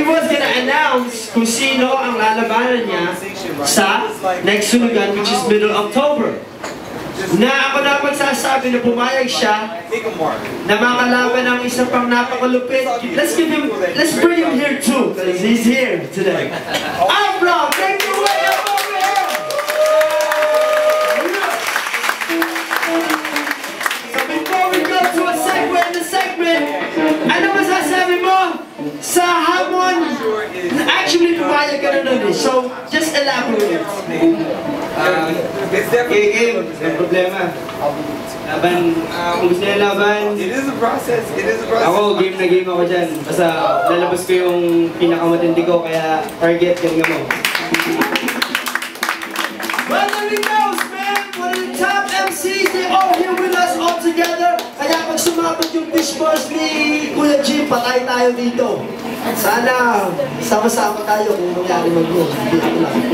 was gonna announce kung sino ang lalabanan niya sa next sunugan, which is middle October. Na ako na magsasabi na pumayag siya na makalaban ng isa pang napakalupit. Let's bring him here too, because he's here today. Abram, take it away over here! So before we go to a segment in the segment, ano masasabi mo sa hamon? Actually, pumayag ka na nun eh. So, just elaborate. It's definitely game. May problema. Laban, kung gusto niya laban, it is a process. Ako, game na game ako dyan. Basta lalabas ko yung pinakamatindi ko, kaya target, galingan mo. Well, there he goes, man! One of the top MCs, they're all here with us all together. Kaya pag sumabot yung fish balls ni Kuya Jim, patay tayo dito. Sana sama-sama tayo kung mangyari mag-go.